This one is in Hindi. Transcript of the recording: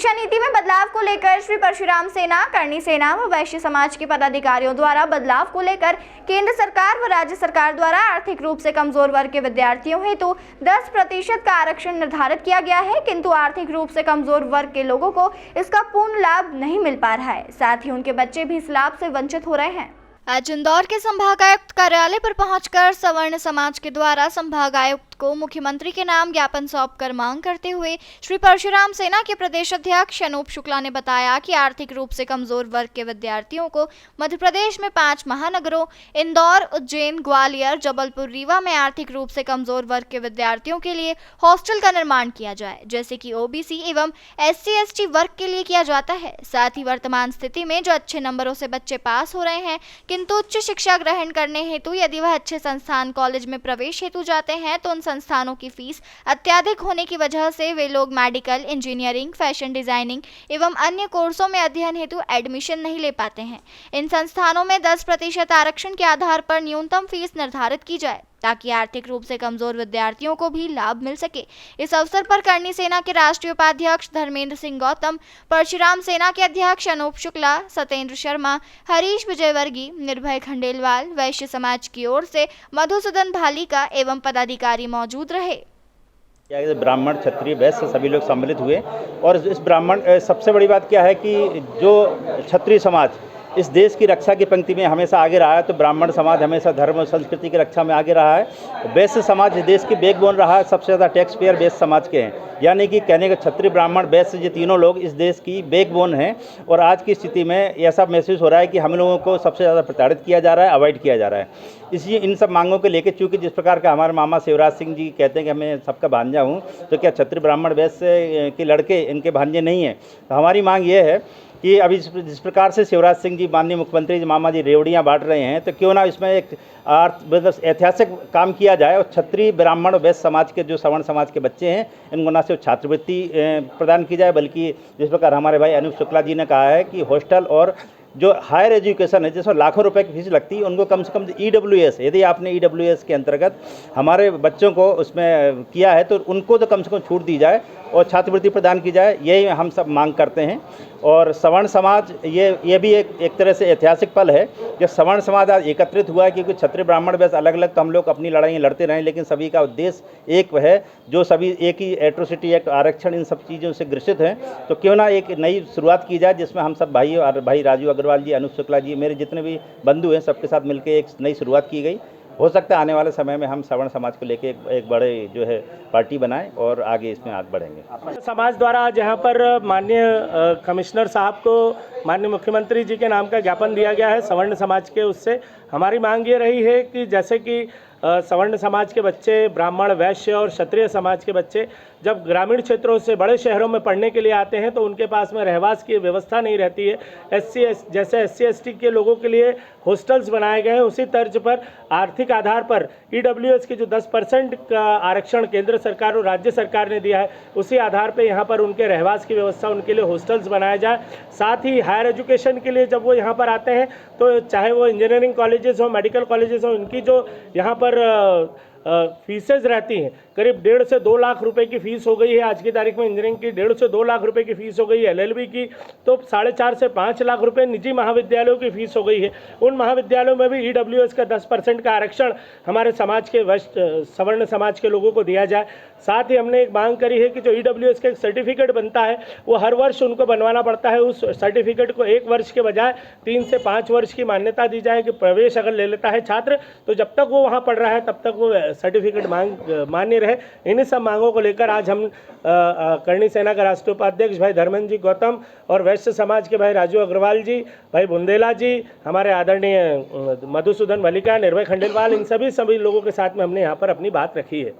शिक्षा नीति में बदलाव को लेकर श्री परशुराम सेना, करणी सेना व वैश्य समाज के पदाधिकारियों द्वारा बदलाव को लेकर केंद्र सरकार व राज्य सरकार द्वारा आर्थिक रूप से कमजोर वर्ग के विद्यार्थियों हेतु 10% का आरक्षण निर्धारित किया गया है, किंतु आर्थिक रूप से कमजोर वर्ग के लोगों को इसका पूर्ण लाभ नहीं मिल पा रहा है। साथ ही उनके बच्चे भी इस लाभ से वंचित हो रहे हैं। आज इंदौर के संभागायुक्त कार्यालय पर पहुंचकर सवर्ण समाज के द्वारा संभागायुक्त को मुख्यमंत्री के नाम ज्ञापन सौंपकर मांग करते हुए श्री परशुराम सेना के प्रदेश अध्यक्ष अनूप शुक्ला ने बताया कि आर्थिक रूप से कमजोर वर्ग के विद्यार्थियों को मध्य प्रदेश में 5 महानगरों इंदौर, उज्जैन, ग्वालियर, जबलपुर, रीवा में आर्थिक रूप से कमजोर वर्ग के विद्यार्थियों के लिए हॉस्टल का निर्माण किया जाए, जैसे कि ओबीसी एवं SC/ST वर्ग के लिए किया जाता है। साथ ही वर्तमान स्थिति में जो अच्छे नंबरों से बच्चे पास हो रहे हैं, किंतु उच्च शिक्षा ग्रहण करने हेतु यदि वह अच्छे संस्थान कॉलेज में प्रवेश हेतु जाते हैं तो उन संस्थानों की फीस अत्यधिक होने की वजह से वे लोग मेडिकल, इंजीनियरिंग, फैशन डिजाइनिंग एवं अन्य कोर्सों में अध्ययन हेतु एडमिशन नहीं ले पाते हैं। इन संस्थानों में 10% आरक्षण के आधार पर न्यूनतम फीस निर्धारित की जाए ताकि आर्थिक रूप से कमजोर विद्यार्थियों को भी लाभ मिल सके। इस अवसर पर करणी सेना के राष्ट्रीय उपाध्यक्ष धर्मेंद्र सिंह गौतम, परशुराम सेना के अध्यक्ष अनूप शुक्ला, सत्येंद्र शर्मा, हरीश विजयवर्गीय, निर्भय खंडेलवाल, वैश्य समाज की ओर से मधुसूदन भालिका एवं पदाधिकारी मौजूद रहे। ब्राह्मण, क्षत्रिय, वैश्य सभी लोग सम्मिलित हुए और इस ब्राह्मण सबसे बड़ी बात क्या है कि जो क्षत्रिय समाज इस देश की रक्षा की पंक्ति में हमेशा आगे रहा है, तो ब्राह्मण समाज हमेशा धर्म और संस्कृति की रक्षा में आगे रहा है। वैश्य समाज देश की बैकबोन रहा है, सबसे ज़्यादा टैक्स पेयर वैश्य समाज के हैं, यानी कि कहने का क्षत्रिय, ब्राह्मण, वैश्य ये तीनों लोग इस देश की बैकबोन हैं। और आज की स्थिति में ऐसा महसूस हो रहा है कि हम लोगों को सबसे ज़्यादा प्रताड़ित किया जा रहा है, अवॉइड किया जा रहा है। इसलिए इन सब मांगों को लेकर, चूँकि जिस प्रकार का हमारे मामा शिवराज सिंह जी कहते हैं कि मैं सबका भांजा हूँ, तो क्या क्षत्रिय, ब्राह्मण, वैश्य के लड़के इनके भांजे नहीं हैं? तो हमारी मांग ये है कि अभी जिस प्रकार से शिवराज सिंह जी, माननीय मुख्यमंत्री जी, मामा जी रेवड़ियाँ बांट रहे हैं, तो क्यों ना इसमें एक ऐतिहासिक काम किया जाए और क्षत्रिय, ब्राह्मण, वैश्य समाज के जो सवर्ण समाज के बच्चे हैं इनको न सिर्फ छात्रवृत्ति प्रदान की जाए, बल्कि जिस प्रकार हमारे भाई अनूप शुक्ला जी ने कहा है कि हॉस्टल और जो हायर एजुकेशन है जिसमें लाखों रुपए की फीस लगती है, उनको कम से कम EWS, यदि आपने EWS के अंतर्गत हमारे बच्चों को उसमें किया है तो उनको तो कम से कम छूट दी जाए और छात्रवृत्ति प्रदान की जाए, यही हम सब मांग करते हैं। और सवर्ण समाज ये भी एक तरह से ऐतिहासिक पल है कि सवर्ण समाज आज एकत्रित हुआ है, क्योंकि क्षत्रिय, ब्राह्मण, वैश्य अलग अलग तो हम लोग अपनी लड़ाई लड़ते रहे, लेकिन सभी का उद्देश्य एक है, जो सभी एक ही एट्रोसिटी एक्ट, आरक्षण, इन सब चीज़ों से ग्रसित हैं। तो क्यों ना एक नई शुरुआत की जाए जिसमें हम सब भाई राजू अग्रवाल जी, अनूप शुक्ला जी, मेरे जितने भी बंधु हैं, सबके साथ मिलकर एक नई शुरुआत की गई। हो सकता है आने वाले समय में हम सवर्ण समाज को लेके एक बड़े जो है पार्टी बनाएं और आगे इसमें आगे बढ़ेंगे। समाज द्वारा आज यहाँ पर माननीय कमिश्नर साहब को माननीय मुख्यमंत्री जी के नाम का ज्ञापन दिया गया है सवर्ण समाज के। उससे हमारी मांग ये रही है कि जैसे कि सवर्ण समाज के बच्चे, ब्राह्मण, वैश्य और क्षत्रिय समाज के बच्चे जब ग्रामीण क्षेत्रों से बड़े शहरों में पढ़ने के लिए आते हैं तो उनके पास में रहवास की व्यवस्था नहीं रहती है। जैसे SC/ST के लोगों के लिए हॉस्टल्स बनाए गए हैं, उसी तर्ज पर आर्थिक आधार पर EWS के जो 10% का आरक्षण केंद्र सरकार और राज्य सरकार ने दिया है, उसी आधार पर यहाँ पर उनके रहवास की व्यवस्था, उनके लिए हॉस्टल्स बनाया जाए। साथ ही हायर एजुकेशन के लिए जब वो यहाँ पर आते हैं तो चाहे वो इंजीनियरिंग कॉलेजेस हो, मेडिकल कॉलेजेस हो, इनकी जो यहाँ पर फीसेज रहती हैं, करीब 1.5 से 2 लाख रुपए की फ़ीस हो गई है। आज की तारीख में इंजीनियरिंग की 1.5 से 2 लाख रुपए की फ़ीस हो गई है। LLB की तो 4.5 से 5 लाख रुपए निजी महाविद्यालयों की फ़ीस हो गई है। उन महाविद्यालयों में भी EWS का 10% का आरक्षण हमारे समाज के सवर्ण समाज के लोगों को दिया जाए। साथ ही हमने एक मांग करी है कि जो EWS का एक सर्टिफिकेट बनता है वो हर वर्ष उनको बनवाना पड़ता है। उस सर्टिफिकेट को 1 वर्ष के बजाय 3 से 5 वर्ष की मान्यता दी जाए कि प्रवेश अगर ले लेता है छात्र तो जब तक वो वहाँ पढ़ रहा है तब तक वो सर्टिफिकेट मान्य रहे। इन्हीं सब मांगों को लेकर आज हम करणी सेना का राष्ट्रीय उपाध्यक्ष भाई धर्मेंद्र जी गौतम और वैश्य समाज के भाई राजू अग्रवाल जी, भाई बुंदेला जी, हमारे आदरणीय मधुसूदन भालिका, निर्भय खंडेलवाल, इन सभी लोगों के साथ में हमने यहाँ पर अपनी बात रखी है।